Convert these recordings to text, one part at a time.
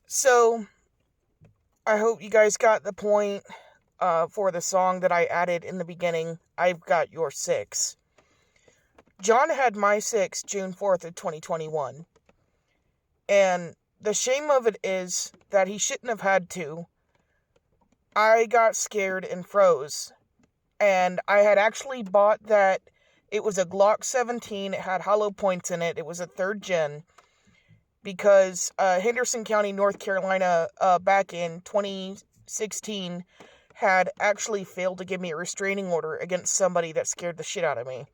So, I hope you guys got the point for the song that I added in the beginning. I've got your six. John had my six June 4th of 2021. And the shame of it is that he shouldn't have had to. I got scared and froze. And I had actually bought that. It was a Glock 17. It had hollow points in it. It was a 3rd gen. Because Henderson County, North Carolina, back in 2016, had actually failed to give me a restraining order against somebody that scared the shit out of me.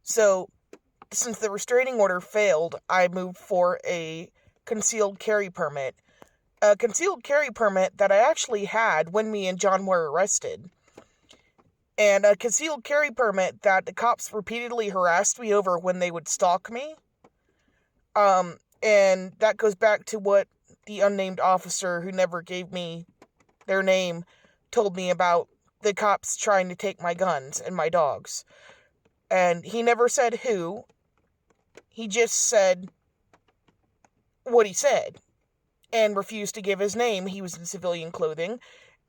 So, since the restraining order failed, I moved for a concealed carry permit. A concealed carry permit that I actually had when me and John were arrested. And a concealed carry permit that the cops repeatedly harassed me over when they would stalk me. And that goes back to what the unnamed officer who never gave me their name told me about the cops trying to take my guns and my dogs. And he never said who. He just said what he said and refused to give his name. He was in civilian clothing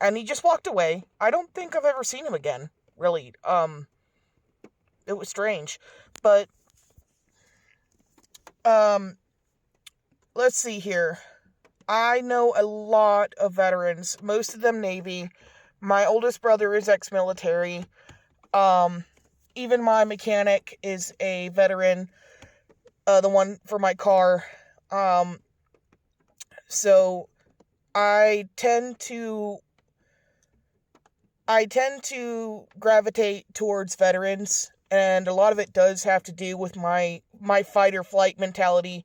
and he just walked away. I don't think I've ever seen him again, really. It was strange. But let's see here. I know a lot of veterans, most of them Navy. My oldest brother is ex-military. Even my mechanic is a veteran, the one for my car. So I tend to gravitate towards veterans, and a lot of it does have to do with my fight or flight mentality.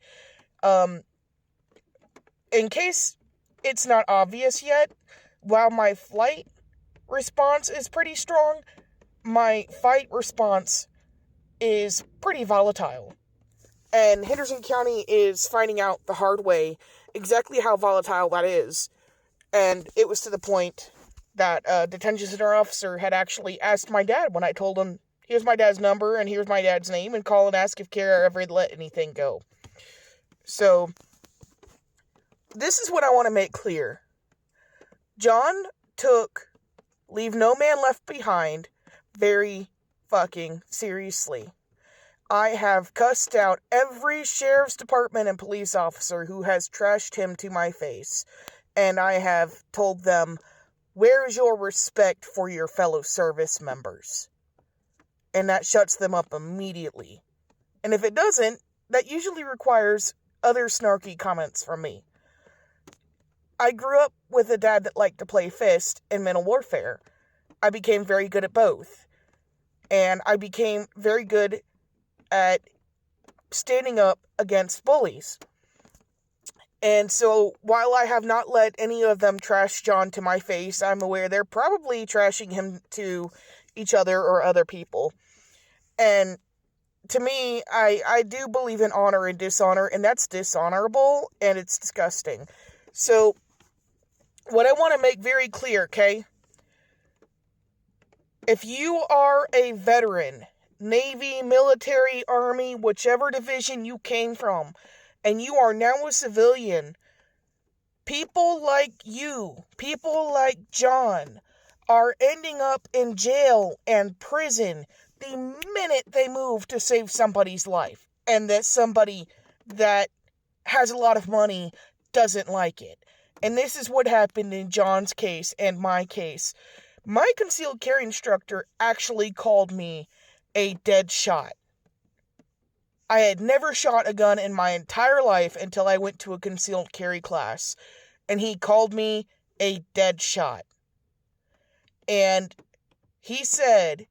In case it's not obvious yet, while my flight response is pretty strong, my fight response is pretty volatile. And Henderson County is finding out the hard way exactly how volatile that is. And it was to the point that a detention center officer had actually asked my dad when I told him, here's my dad's number and here's my dad's name, and call and ask if Kara ever let anything go. So, this is what I want to make clear. John took Leave No Man Left Behind very fucking seriously. I have cussed out every sheriff's department and police officer who has trashed him to my face. And I have told them, where is your respect for your fellow service members? And that shuts them up immediately. And if it doesn't, that usually requires other snarky comments from me. I grew up with a dad that liked to play fist in mental warfare. I became very good at both. And I became very good at standing up against bullies. And so, while I have not let any of them trash John to my face, I'm aware they're probably trashing him to each other or other people. And to me, I do believe in honor and dishonor, and that's dishonorable, and it's disgusting. So, what I want to make very clear, okay? If you are a veteran, Navy, military, Army, whichever division you came from, and you are now a civilian, people like you, people like John, are ending up in jail and prison the minute they move to save somebody's life, and that somebody that has a lot of money doesn't like it. And this is what happened in John's case and my case. My concealed carry instructor actually called me a dead shot. I had never shot a gun in my entire life until I went to a concealed carry class. And he called me a dead shot. And he said,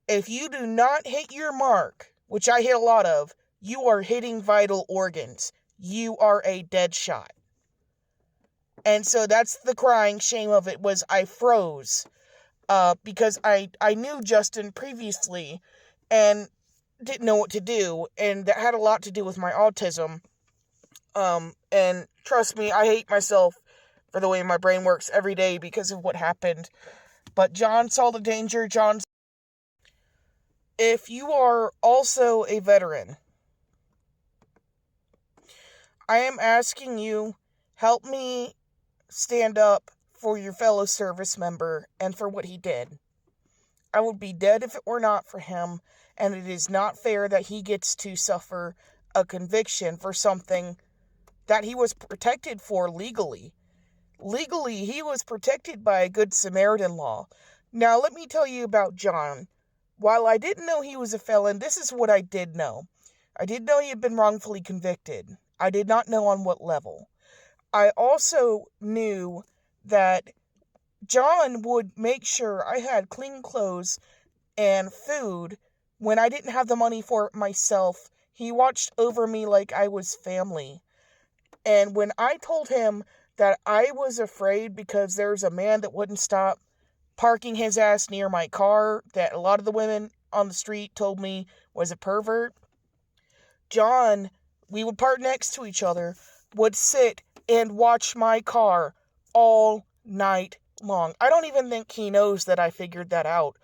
if you do not hit your mark, which I hit a lot of, you are hitting vital organs. You are a dead shot. And so that's the crying shame of it, was I froze. Because I knew Justin previously and didn't know what to do. And that had a lot to do with my autism. And trust me, I hate myself for the way my brain works every day because of what happened. But John saw the danger. If you are also a veteran, I am asking you, help me stand up for your fellow service member and for what he did. I would be dead if it were not for him, and it is not fair that he gets to suffer a conviction for something that he was protected for legally. Legally, he was protected by a Good Samaritan law. Now, let me tell you about John. While I didn't know he was a felon, this is what I did know. I did know he had been wrongfully convicted. I did not know on what level. I also knew that John would make sure I had clean clothes and food when I didn't have the money for it myself. He watched over me like I was family. And when I told him that I was afraid because there's a man that wouldn't stop parking his ass near my car, that a lot of the women on the street told me was a pervert, John, we would park next to each other, would sit and watch my car all night long. I don't even think he knows that I figured that out.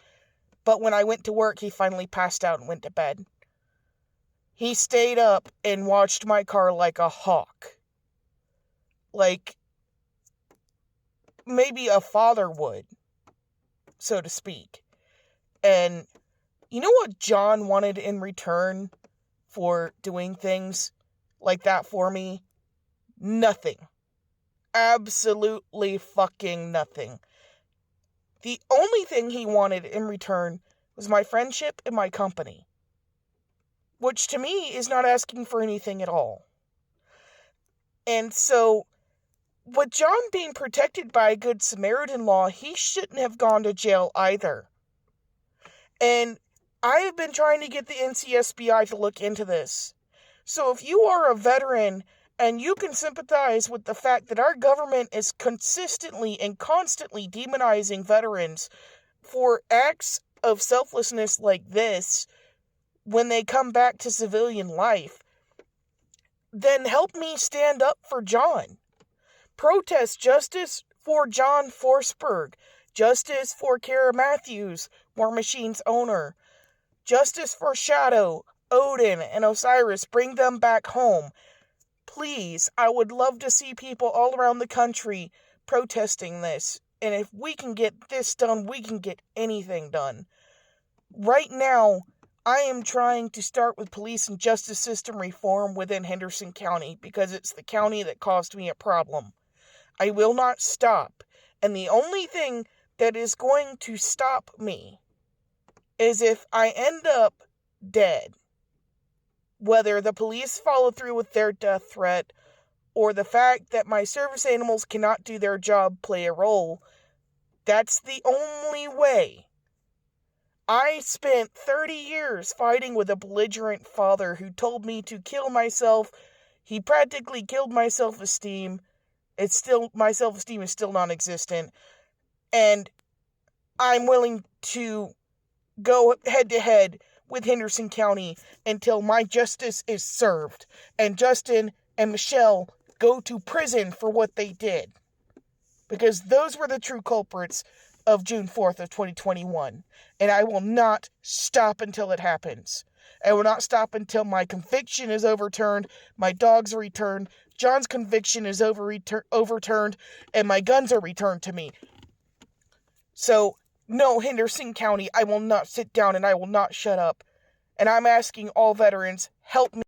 But when I went to work, he finally passed out and went to bed. He stayed up and watched my car like a hawk. Like maybe a father would, so to speak. And you know what John wanted in return for doing things like that for me? Nothing. Absolutely fucking nothing. The only thing he wanted in return was my friendship and my company. Which to me is not asking for anything at all. And so, with John being protected by a Good Samaritan law, he shouldn't have gone to jail either. And I have been trying to get the NCSBI to look into this. So if you are a veteran and you can sympathize with the fact that our government is consistently and constantly demonizing veterans for acts of selflessness like this when they come back to civilian life, then help me stand up for John. Protest justice for John Forsberg, justice for Kara Matthews, War Machine's owner, justice for Shadow, Odin, and Osiris. Bring them back home. Please, I would love to see people all around the country protesting this. And if we can get this done, we can get anything done. Right now, I am trying to start with police and justice system reform within Henderson County because it's the county that caused me a problem. I will not stop. And the only thing that is going to stop me is if I end up dead. Whether the police follow through with their death threat or the fact that my service animals cannot do their job play a role, that's the only way. I spent 30 years fighting with a belligerent father who told me to kill myself. He practically killed my self-esteem. My self-esteem is still non-existent. And I'm willing to go head-to-head with Henderson County until my justice is served. And Justin and Michelle go to prison for what they did. Because those were the true culprits of June 4th of 2021. And I will not stop until it happens. I will not stop until my conviction is overturned, my dogs are returned, John's conviction is overturned, and my guns are returned to me. So, no, Henderson County, I will not sit down and I will not shut up. And I'm asking all veterans, help me.